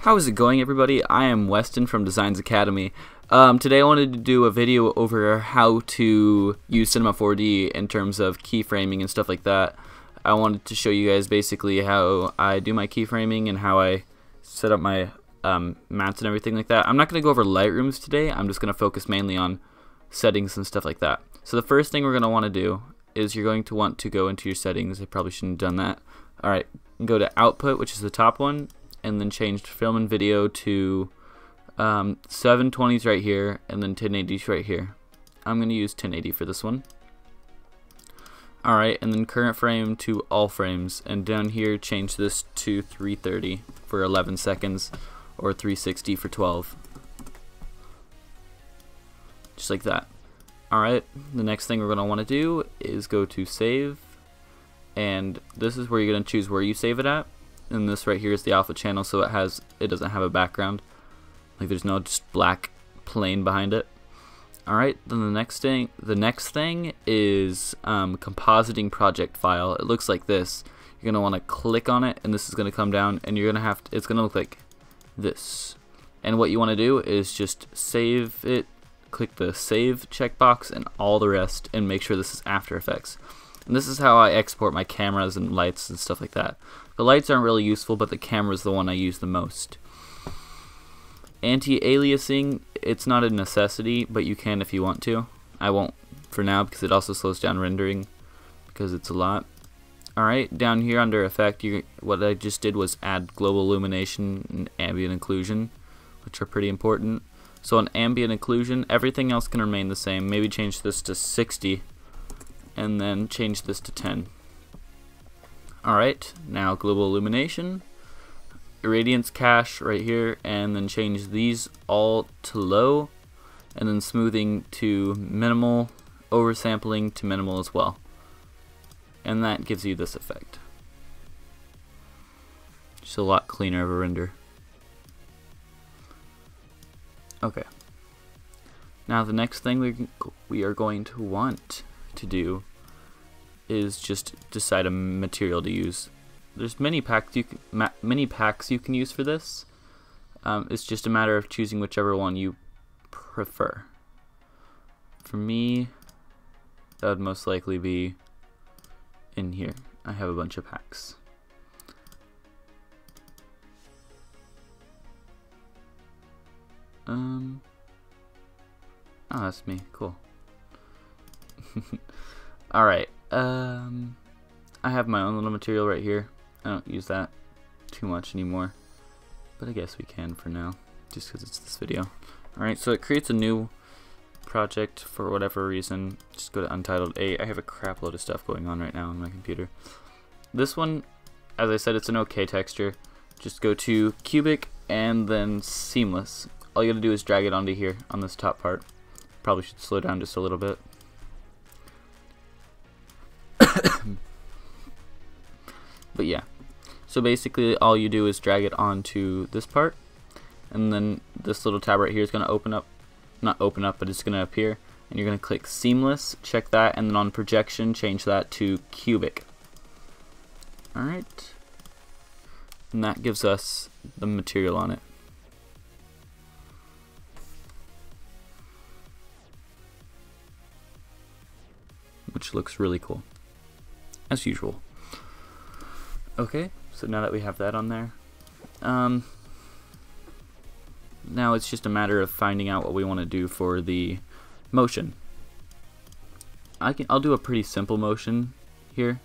How is it going, everybody? I am Westin from DesignsAcademy. Today I wanted to do a video over how to use Cinema 4D in terms of keyframing and stuff like that. I wanted to show you guys basically how I do my keyframing and how I set up my mats and everything like that. I'm not going to go over Lightrooms today. I'm just going to focus mainly on settings and stuff like that. So the first thing we're going to want to do is you're going to want to go into your settings. I probably shouldn't have done that. Alright, go to Output, which is the top one, and then change film and video to 720s right here, and then 1080s right here. I'm going to use 1080 for this one. Alright, and then current frame to all frames, and down here change this to 330 for 11 seconds, or 360 for 12. Just like that. Alright, the next thing we're going to want to do is go to Save, and this is where you're going to choose where you save it at. And this right here is the alpha channel, so it doesn't have a background. Like there's no just black plane behind it. Alright, then the next thing is compositing project file. It looks like this. You're gonna want to click on it, and this is gonna come down, and you're gonna it's gonna look like this. And what you want to do is just save it, click the save checkbox and all the rest, and make sure this is After Effects. And this is how I export my cameras and lights and stuff like that. The lights aren't really useful, but the camera is the one I use the most. Anti-aliasing, it's not a necessity, but you can if you want to. I won't for now because it also slows down rendering because it's a lot. Alright, down here under Effect, what I just did was add global illumination and ambient occlusion, which are pretty important. So on ambient occlusion, everything else can remain the same. Maybe change this to 60 and then change this to 10. Alright, now global illumination, irradiance cache right here, and then change these all to low, and then smoothing to minimal, oversampling to minimal as well. And that gives you this effect. Just a lot cleaner of a render. Okay. Now the next thing we are going to want to do is just decide a material to use. There's many packs you can use for this. It's just a matter of choosing whichever one you prefer. For me, that would most likely be in here. I have a bunch of packs. Oh, that's me. Cool. Alright, I have my own little material right here. I don't use that too much anymore, but I guess we can for now, just because it's this video. Alright, so it creates a new project for whatever reason. Just go to Untitled 8. I have a crap load of stuff going on right now on my computer. This one, as I said, it's an okay texture. Just go to Cubic and then Seamless. All you gotta do is drag it onto here, on this top part. Probably should slow down just a little bit. But yeah, so basically all you do is drag it onto this part, and then this little tab right here is going to open up, not open up, but it's going to appear, and you're going to click Seamless, check that, and then on Projection change that to Cubic. Alright, and that gives us the material on it. Which looks really cool, as usual. Okay, so now that we have that on there, now it's just a matter of finding out what we want to do for the motion. I'll do a pretty simple motion here.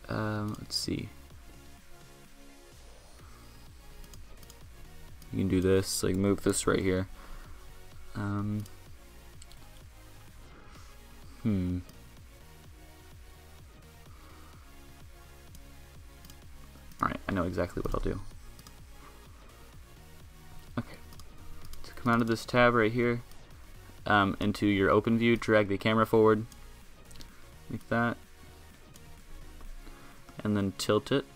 Let's see. You can do this, like move this right here. Alright, I know exactly what I'll do. Okay, so come out of this tab right here, into your open view, drag the camera forward, like that, and then tilt it,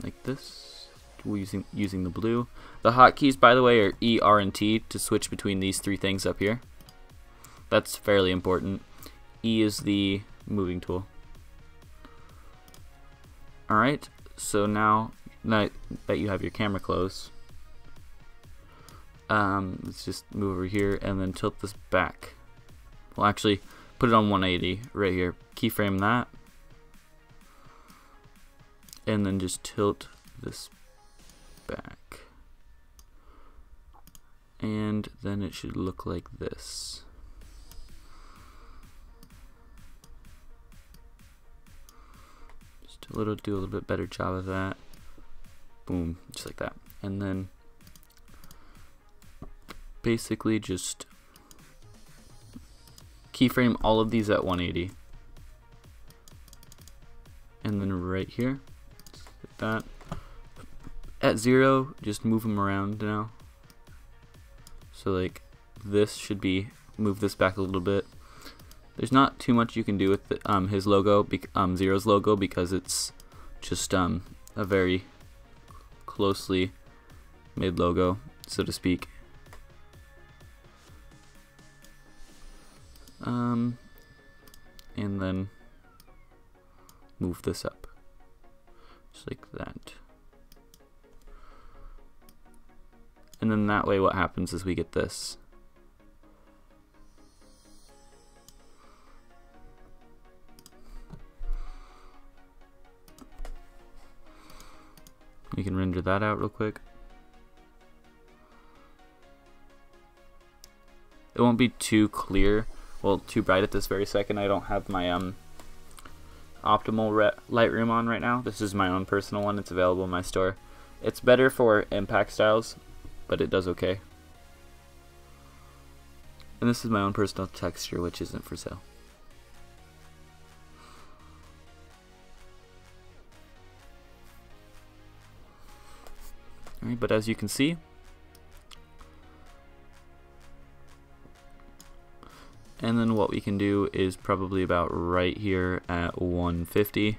like this, using the blue. The hotkeys, by the way, are E, R, and T to switch between these three things up here. That's fairly important. E is the moving tool. Alright, so now now that you have your camera closed, let's just move over here and then tilt this back. Well, actually, put it on 180 right here. Keyframe that, and then just tilt this back, and then it should look like this. Just do a little bit better job of that. Boom, just like that. And then basically just keyframe all of these at 180, and then right here, like that. At 0, just move them around now. So like this should be, move this back a little bit. There's not too much you can do with the, his logo, Zero's logo, because it's just a very closely made logo, so to speak. And then move this up, just like that. And then that way what happens is we get this. We can render that out real quick. It won't be too clear, well, too bright at this very second. I don't have my optimal Lightroom on right now. This is my own personal one. It's available in my store. It's better for impact styles, but it does okay. And this is my own personal texture, which isn't for sale. Alright, but as you can see, and then what we can do is probably about right here at 150,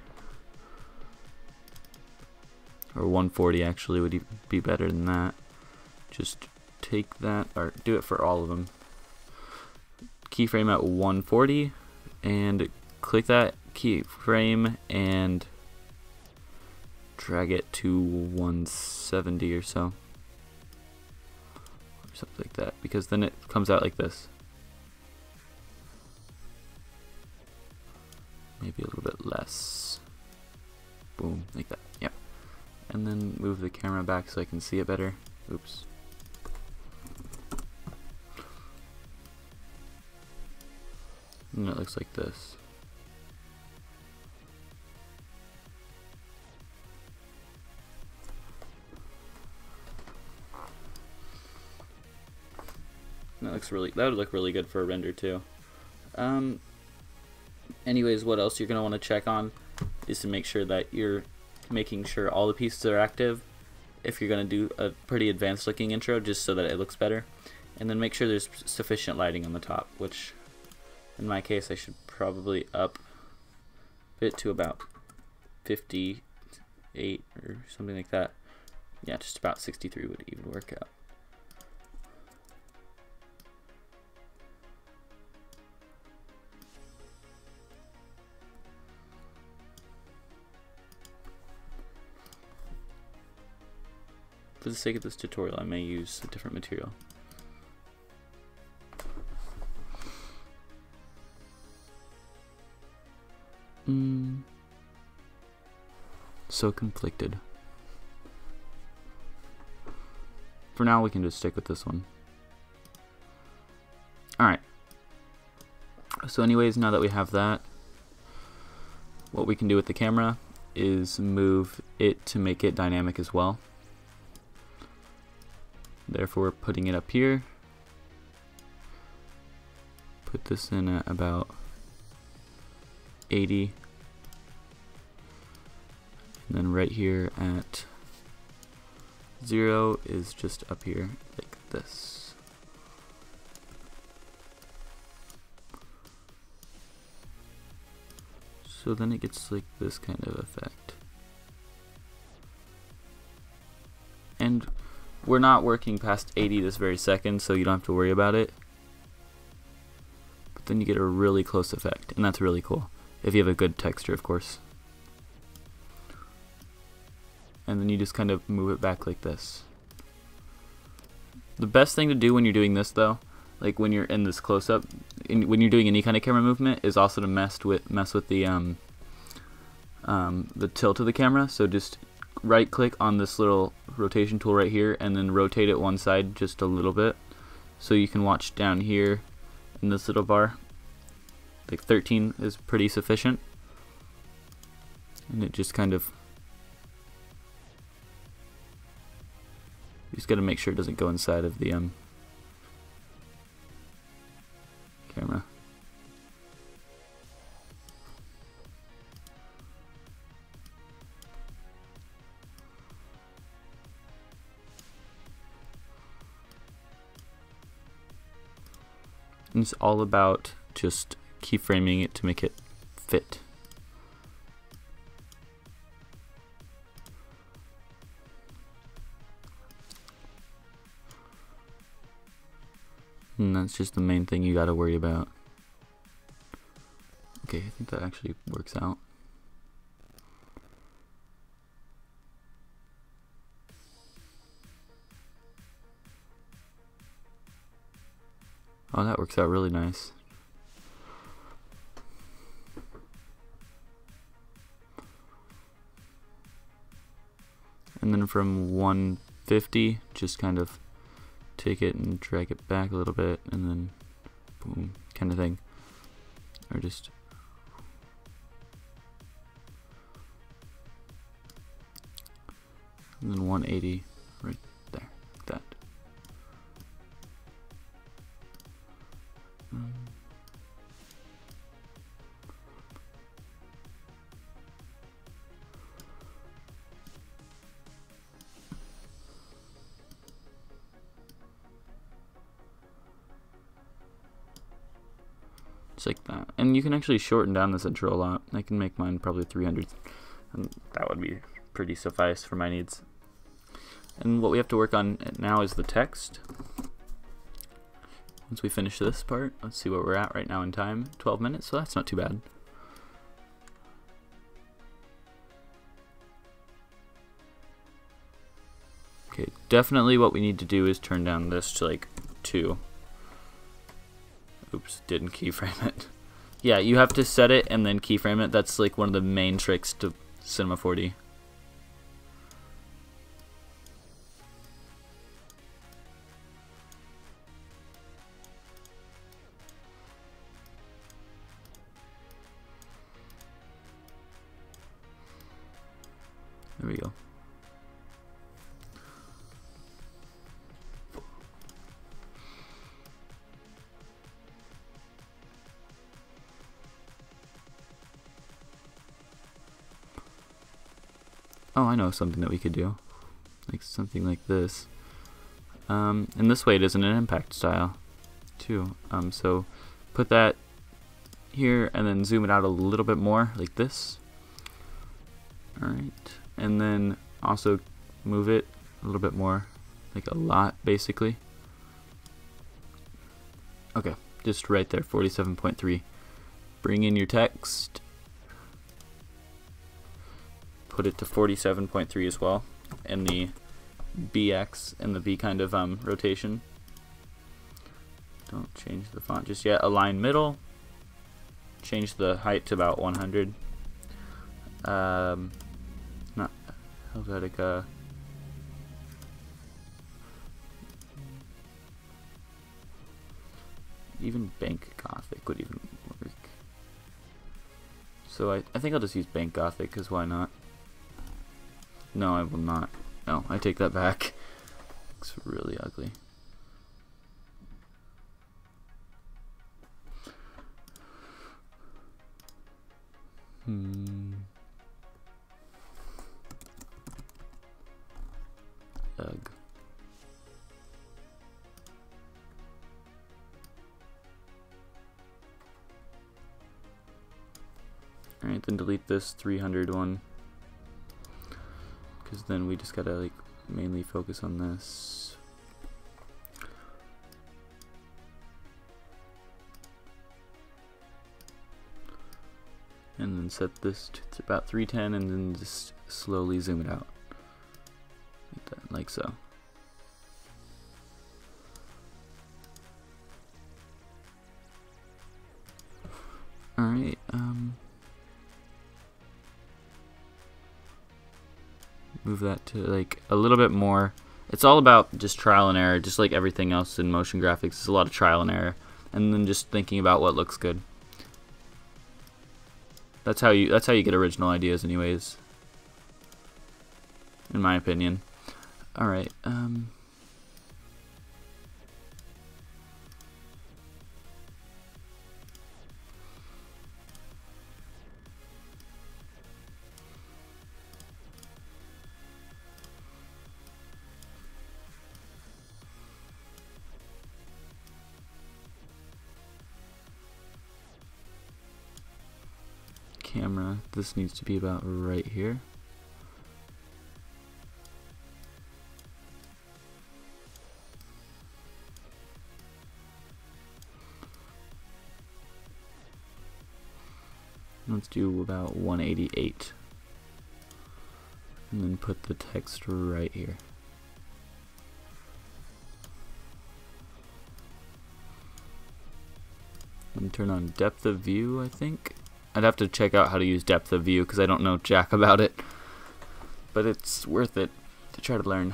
or 140 actually would be better than that. Just take that, or do it for all of them. Keyframe at 140, and click that keyframe and drag it to 170 or so, or something like that, because then it comes out like this. Maybe a little bit less. Boom, like that. Yep. And then move the camera back so I can see it better. Oops. And it looks like this. That would look really good for a render too. Anyways, what else you're going to want to check on is to make sure that you're making sure all the pieces are active if you're going to do a pretty advanced looking intro, just so that it looks better. And then make sure there's sufficient lighting on the top, which in my case I should probably up it to about 58 or something like that. Yeah, just about 63 would even work out. For the sake of this tutorial, I may use a different material. So conflicted. For now, we can just stick with this one. Alright. So anyways, now that we have that, what we can do with the camera is move it to make it dynamic as well. Therefore, putting it up here, put this in at about 80, and then right here at 0 is just up here like this. So then it gets like this kind of effect. And we're not working past 80 this very second, so you don't have to worry about it. But then you get a really close effect, and that's really cool. If you have a good texture, of course. and then you just kind of move it back like this. The best thing to do when you're doing this though, like when you're in this close-up, when you're doing any kind of camera movement, is also to mess with the tilt of the camera. So just right click on this little rotation tool right here and then rotate it one side just a little bit, so you can watch down here in this little bar. Like 13 is pretty sufficient, and it just kind of, you just gotta make sure it doesn't go inside of the camera. And it's all about just keyframing it to make it fit. And that's just the main thing you gotta worry about. Okay, I think that actually works out. Oh, that works out really nice. And then from 150, just kind of take it and drag it back a little bit, and then boom, kind of thing. Or just and then 180 right there, like that. Just like that. And you can actually shorten down this intro a lot. I can make mine probably 300, and that would be pretty suffice for my needs. And what we have to work on now is the text. Once we finish this part, let's see where we're at right now in time. 12 minutes, so that's not too bad. Okay, definitely what we need to do is turn down this to like 2. Oops, didn't keyframe it. Yeah, you have to set it and then keyframe it. That's like one of the main tricks to Cinema 4D. There we go. Oh, I know something that we could do. Like something like this. And this way it isn't an impact style too. So put that here and then zoom it out a little bit more like this. Alright. And then also move it a little bit more, like a lot basically. Okay, just right there, 47.3. Bring in your text. Put it to 47.3 as well, and the BX and the B kind of rotation. Don't change the font just yet. Align middle. Change the height to about 100. Not Helvetica. Even Bank Gothic would even work. So I think I'll just use Bank Gothic, because why not? No, I will not. No, I take that back. Looks really ugly. Ugh. Alright, then delete this 300 one. Because then we just gotta like mainly focus on this. And then set this to about 310 and then just slowly zoom it out. like so. Alright, move that to like a little bit more. It's all about just trial and error, just like everything else in motion graphics. It's a lot of trial and error, and then just thinking about what looks good. That's how you get original ideas, anyways, in my opinion. All right. Camera, this needs to be about right here. Let's do about 188 and then put the text right here. And turn on depth of view, I think. I'd have to check out how to use depth of view because I don't know jack about it, but it's worth it to try to learn.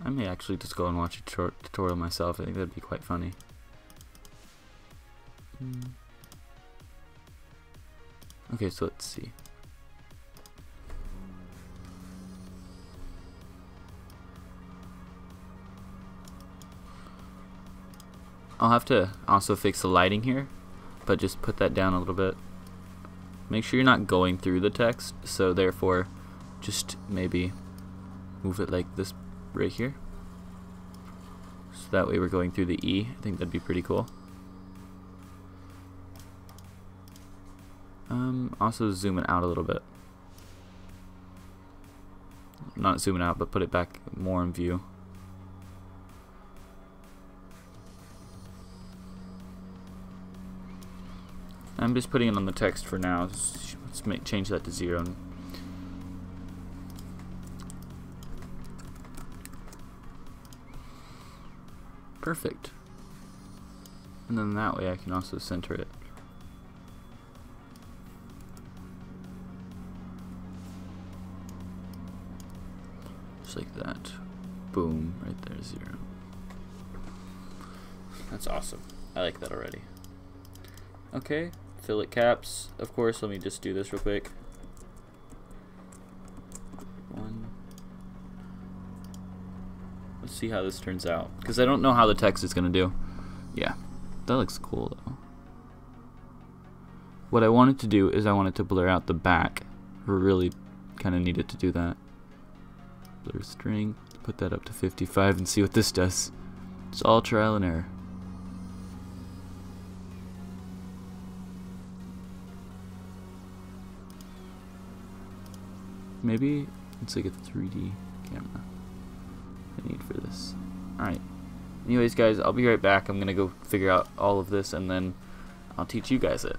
I may actually just go and watch a tutorial myself. I think that'd be quite funny. Okay, so let's see. I'll have to also fix the lighting here, but just put that down a little bit. Make sure you're not going through the text, so therefore just maybe move it like this right here. So that way we're going through the E. I think that'd be pretty cool. Also zoom it out a little bit. Not zoom it out, but put it back more in view. I'm just putting it on the text for now. Let's change that to 0. Perfect. And then that way I can also center it. Just like that. Boom, right there, 0. That's awesome. I like that already. Okay, fillet caps. Of course, let me just do this real quick. 1. Let's see how this turns out, because I don't know how the text is going to do. Yeah, that looks cool though. What I wanted to do is I wanted to blur out the back. I really kind of needed to do that. Blur string, put that up to 55 and see what this does. It's all trial and error. Maybe it's like a 3D camera I need for this. Alright. Anyways, guys, I'll be right back. I'm going to go figure out all of this and then I'll teach you guys it.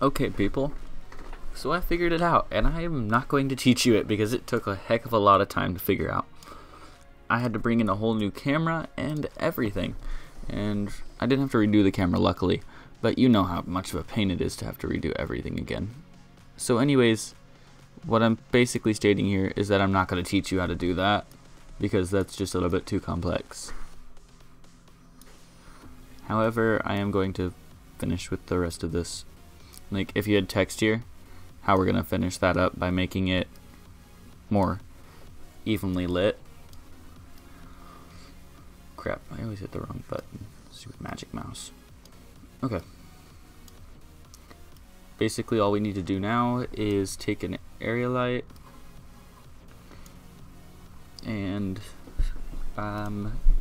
Okay, people. So I figured it out, and I am not going to teach you it because it took a heck of a lot of time to figure out. I had to bring in a whole new camera and everything, and I didn't have to redo the camera, luckily, but you know how much of a pain it is to have to redo everything again. So anyways, what I'm basically stating here is that I'm not going to teach you how to do that because that's just a little bit too complex. However, I am going to finish with the rest of this. Like, if you had text here, how we're going to finish that up by making it more evenly lit. Crap, I always hit the wrong button. Stupid magic mouse. Okay. Basically all we need to do now is take an area light and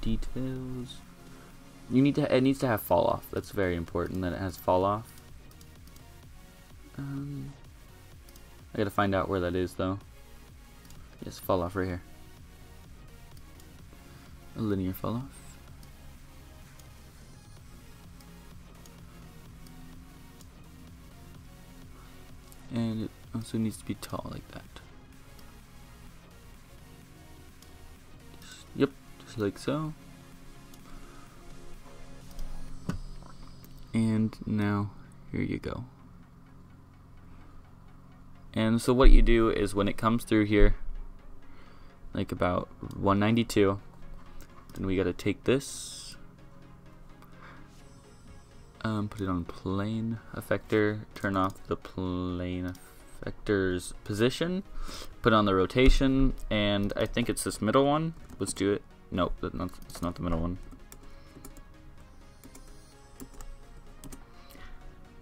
details. It needs to have fall off. That's very important that it has fall off. I gotta find out where that is though. Yes, fall off right here. A linear fall off. And it also needs to be tall like that. Yep, just like so. And now here you go. And so what you do is when it comes through here, like about 192, then we gotta take this, put it on plane effector, turn off the plane effector's position, put on the rotation, and I think it's this middle one. Let's do it. Nope, it's not the middle one.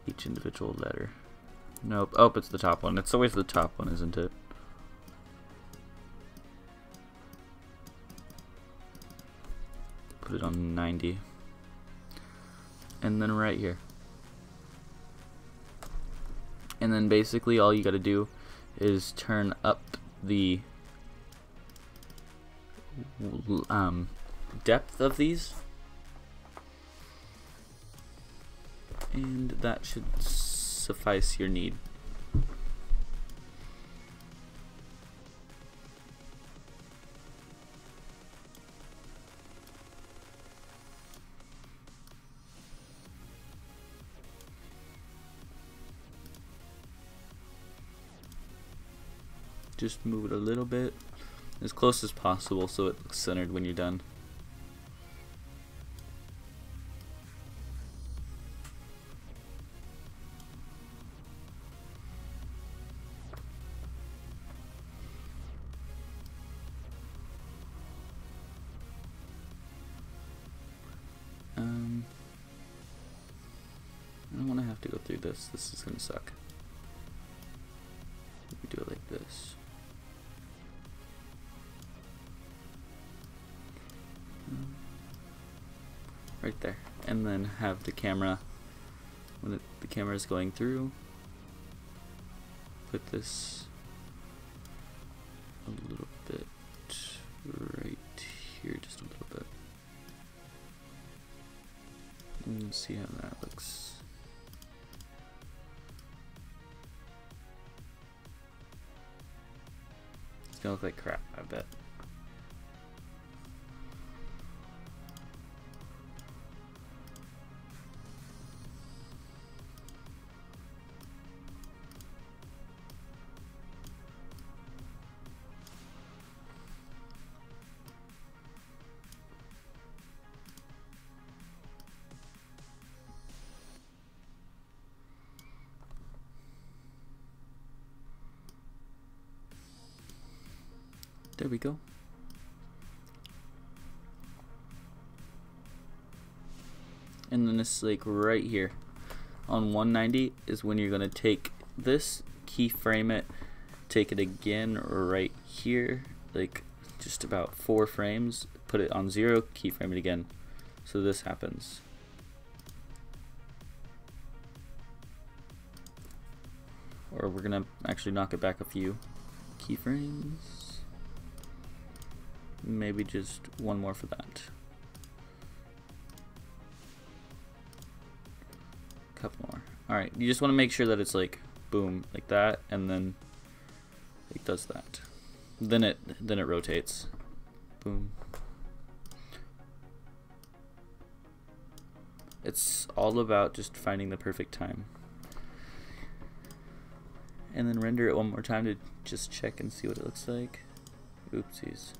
Each individual letter. Nope. Oh, it's the top one. It's always the top one, isn't it? Put it on 90. And then right here. And then basically all you gotta do is turn up the depth of these. And that should suffice your need. Just move it a little bit, as close as possible so it looks centered when you're done. I don't want to have to go through this. This is going to suck. We do it like this. Right there. And then have the camera, when the camera is going through, put this a little bit right here, just a little bit. And see how that looks. It's gonna look like crap, I bet. There we go. And then it's like right here on 190 is when you're gonna take this, keyframe it, take it again right here, like just about 4 frames, put it on 0, keyframe it again. So this happens. Or we're gonna actually knock it back a few keyframes. Maybe just one more for that. Couple more. Alright, you just want to make sure that it's like boom, like that, and then it does that. Then it rotates. Boom. It's all about just finding the perfect time. And then render it one more time to just check and see what it looks like. Oopsies.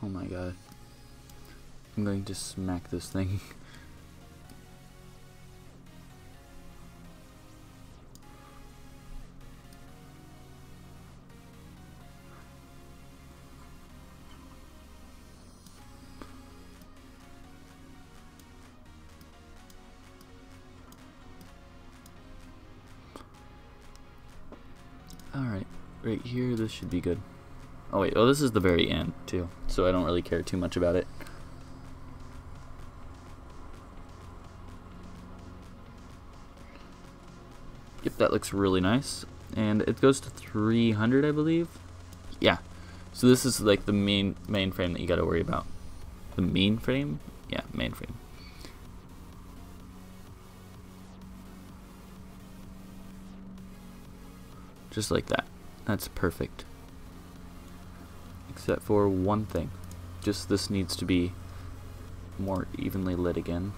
Oh my god. I'm going to smack this thing. Alright, right here, this should be good. Oh wait, oh, this is the very end too, so I don't really care too much about it. Yep, that looks really nice. And it goes to 300, I believe. Yeah, So this is like the main frame that you got to worry about. The main frame? Yeah, main frame. Just like that. That's perfect. Except for one thing. Just this needs to be more evenly lit again.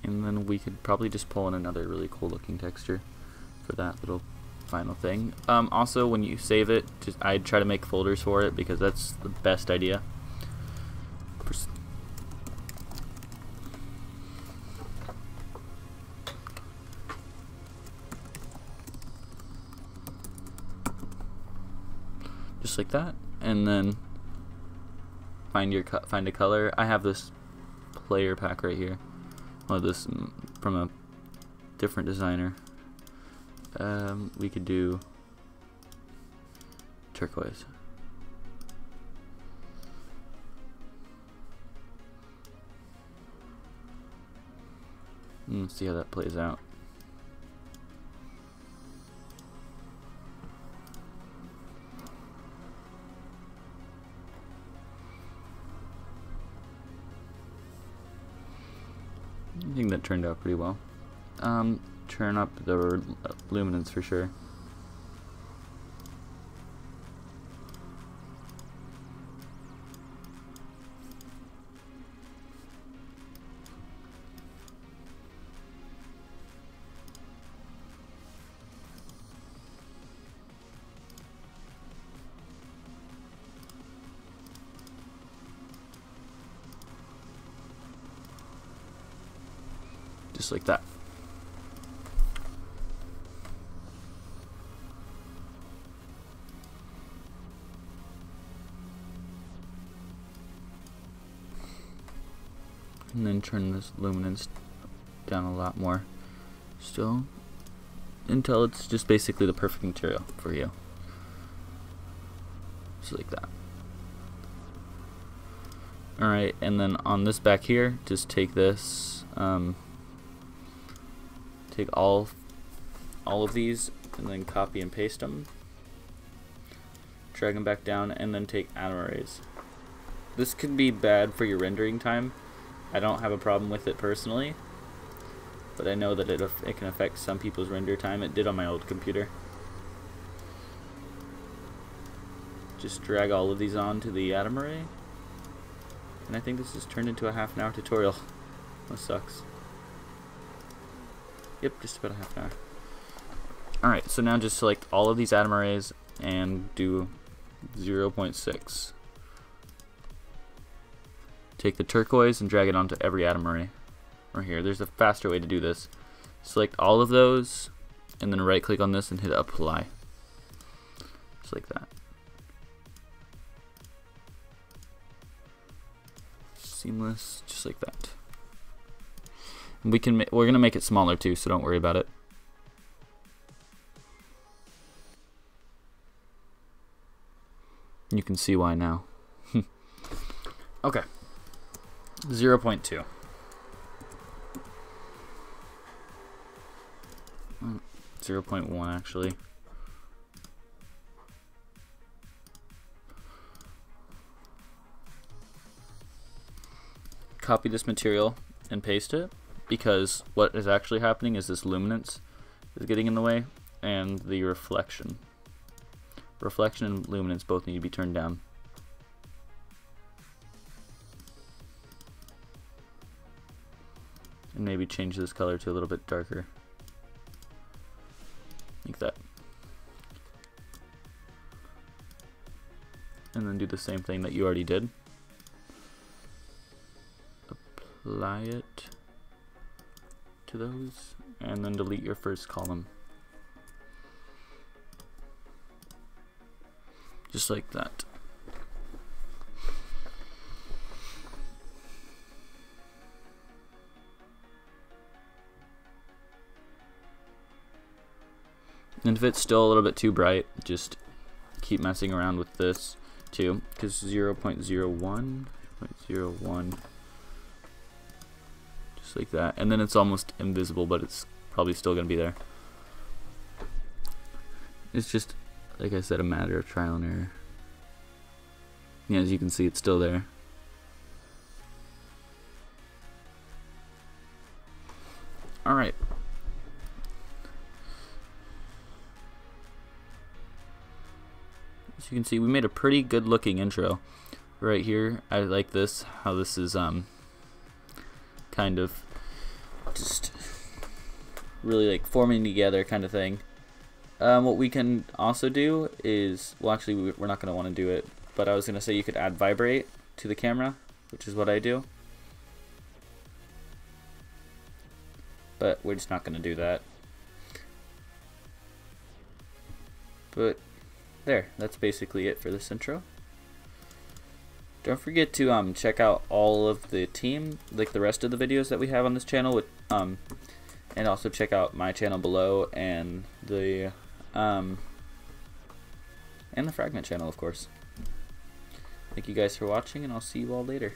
And then we could probably just pull in another really cool looking texture for that little final thing. Also, when you save it, I'd try to make folders for it because that's the best idea. Just like that, and then find a color. I have this player pack right here. Well, this from a different designer. We could do turquoise. Let's see how that plays out. I think that turned out pretty well. Turn up the luminance for sure. Just like that. And then turn this luminance down a lot more still until it's just basically the perfect material for you. Just like that. Alright, and then on this back here, just take this, take all of these and then copy and paste them, drag them back down, and then take atom arrays. This could be bad for your rendering time. I don't have a problem with it personally, but I know that it can affect some people's render time. It did on my old computer. Just drag all of these onto the atom array, and I think this has turned into a half-an-hour tutorial. That sucks. Yep, just about a half an hour. Alright, so now just select all of these atom arrays and do 0.6. Take the turquoise and drag it onto every atom array. Right here. There's a faster way to do this. Select all of those and then right click on this and hit apply. Just like that. Seamless, just like that. We're gonna make it smaller too, so don't worry about it. You can see why now. Okay. 0.2. 0.1 actually. Copy this material and paste it, because what is actually happening is this luminance is getting in the way, and the reflection. Reflection and luminance both need to be turned down. And maybe change this color to a little bit darker. Like that. And then do the same thing that you already did. Apply it to those, and then delete your first column. Just like that. And if it's still a little bit too bright, just keep messing around with this too, because 0.01, just like that, and then it's almost invisible, but it's probably still going to be there. It's just, like I said, a matter of trial and error. Yeah, as you can see, it's still there. Alright. As you can see, we made a pretty good looking intro right here. I like this, how this is kind of just really like forming together kind of thing. What we can also do is, well, actually we're not going to want to do it, but I was going to say you could add vibrate to the camera, which is what I do. But we're just not going to do that. But there, that's basically it for this intro. Don't forget to check out all of the team, like the rest of the videos that we have on this channel, with and also check out my channel below and the fragment channel, of course. Thank you guys for watching, and I'll see you all later.